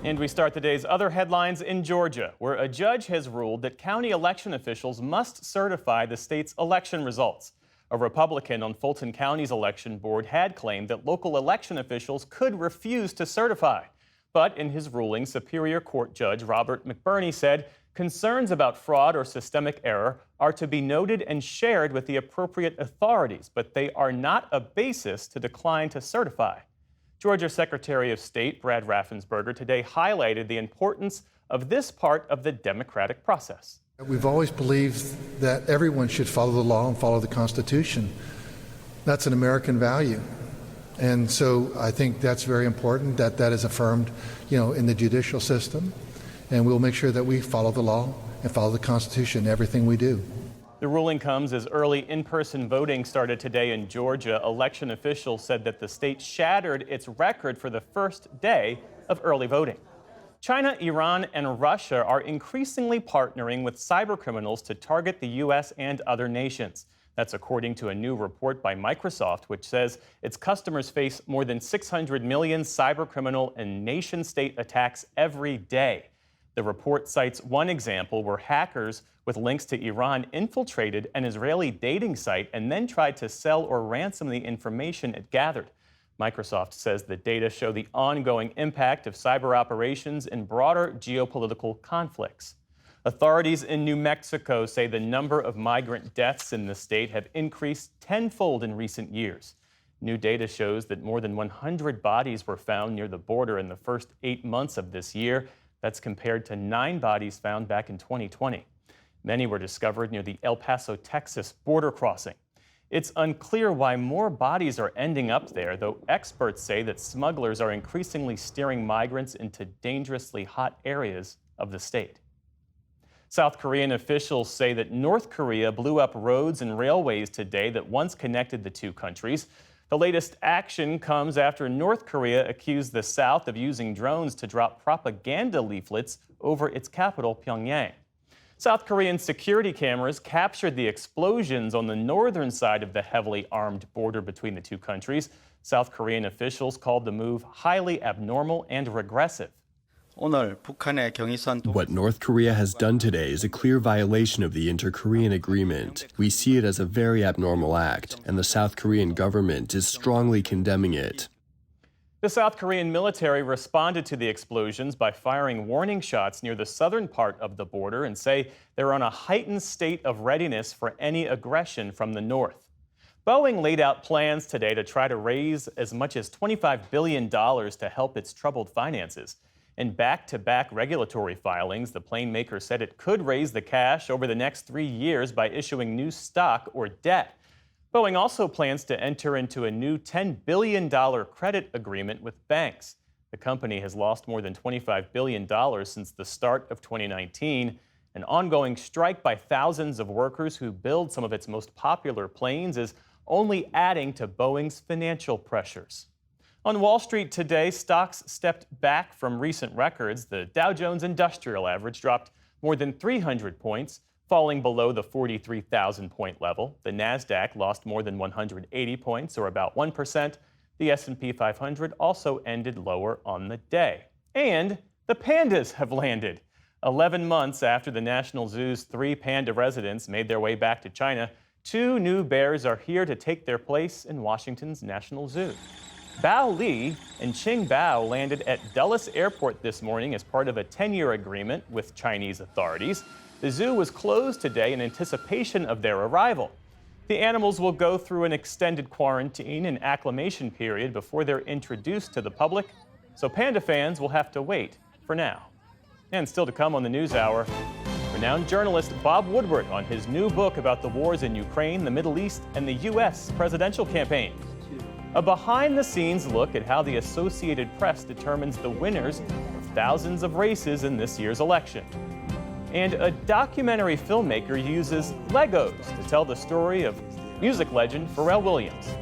And we start the day's other headlines in Georgia, where a judge has ruled that county election officials must certify the state's election results. A Republican on Fulton County's election board had claimed that local election officials could refuse to certify. But in his ruling, Superior Court Judge Robert McBurney said concerns about fraud or systemic error are to be noted and shared with the appropriate authorities, but they are not a basis to decline to certify. Georgia Secretary of State Brad Raffensperger today highlighted the importance of this part of the democratic process. We've always believed that everyone should follow the law and follow the Constitution. That's an American value. And so I think that's very important that that is affirmed, in the judicial system. And we'll make sure that we follow the law and follow the Constitution in everything we do. The ruling comes as early in-person voting started today in Georgia. Election officials said that the state shattered its record for the first day of early voting. China, Iran, and Russia are increasingly partnering with cybercriminals to target the U.S. and other nations. That's according to a new report by Microsoft, which says its customers face more than 600 million cybercriminal and nation-state attacks every day. The report cites one example where hackers with links to Iran infiltrated an Israeli dating site and then tried to sell or ransom the information it gathered. Microsoft says the data show the ongoing impact of cyber operations in broader geopolitical conflicts. Authorities in New Mexico say the number of migrant deaths in the state have increased tenfold in recent years. New data shows that more than 100 bodies were found near the border in the first 8 months of this year. That's compared to 9 bodies found back in 2020. Many were discovered near the El Paso, Texas border crossing. It's unclear why more bodies are ending up there, though experts say that smugglers are increasingly steering migrants into dangerously hot areas of the state. South Korean officials say that North Korea blew up roads and railways today that once connected the two countries. The latest action comes after North Korea accused the South of using drones to drop propaganda leaflets over its capital, Pyongyang. South Korean security cameras captured the explosions on the northern side of the heavily armed border between the two countries. South Korean officials called the move highly abnormal and regressive. What North Korea has done today is a clear violation of the Inter-Korean Agreement. We see it as a very abnormal act, and the South Korean government is strongly condemning it. The South Korean military responded to the explosions by firing warning shots near the southern part of the border and say they're on a heightened state of readiness for any aggression from the north. Boeing laid out plans today to try to raise as much as $25 billion to help its troubled finances. In back-to-back regulatory filings, the plane maker said it could raise the cash over the next 3 years by issuing new stock or debt. Boeing also plans to enter into a new $10 billion credit agreement with banks. The company has lost more than $25 billion since the start of 2019. An ongoing strike by thousands of workers who build some of its most popular planes is only adding to Boeing's financial pressures. On Wall Street today, stocks stepped back from recent records. The Dow Jones Industrial Average dropped more than 300 points, falling below the 43,000-point level. The Nasdaq lost more than 180 points, or about 1%. The S&P 500 also ended lower on the day. And the pandas have landed. 11 months after the National Zoo's 3 panda residents made their way back to China, 2 new bears are here to take their place in Washington's National Zoo. Bao Li and Qing Bao landed at Dulles Airport this morning as part of a 10-year agreement with Chinese authorities. The zoo was closed today in anticipation of their arrival. The animals will go through an extended quarantine and acclimation period before they're introduced to the public, so panda fans will have to wait for now. And still to come on the NewsHour, renowned journalist Bob Woodward on his new book about the wars in Ukraine, the Middle East, and the U.S. presidential campaign. A behind-the-scenes look at how the Associated Press determines the winners of thousands of races in this year's election. And a documentary filmmaker uses Legos to tell the story of music legend Pharrell Williams.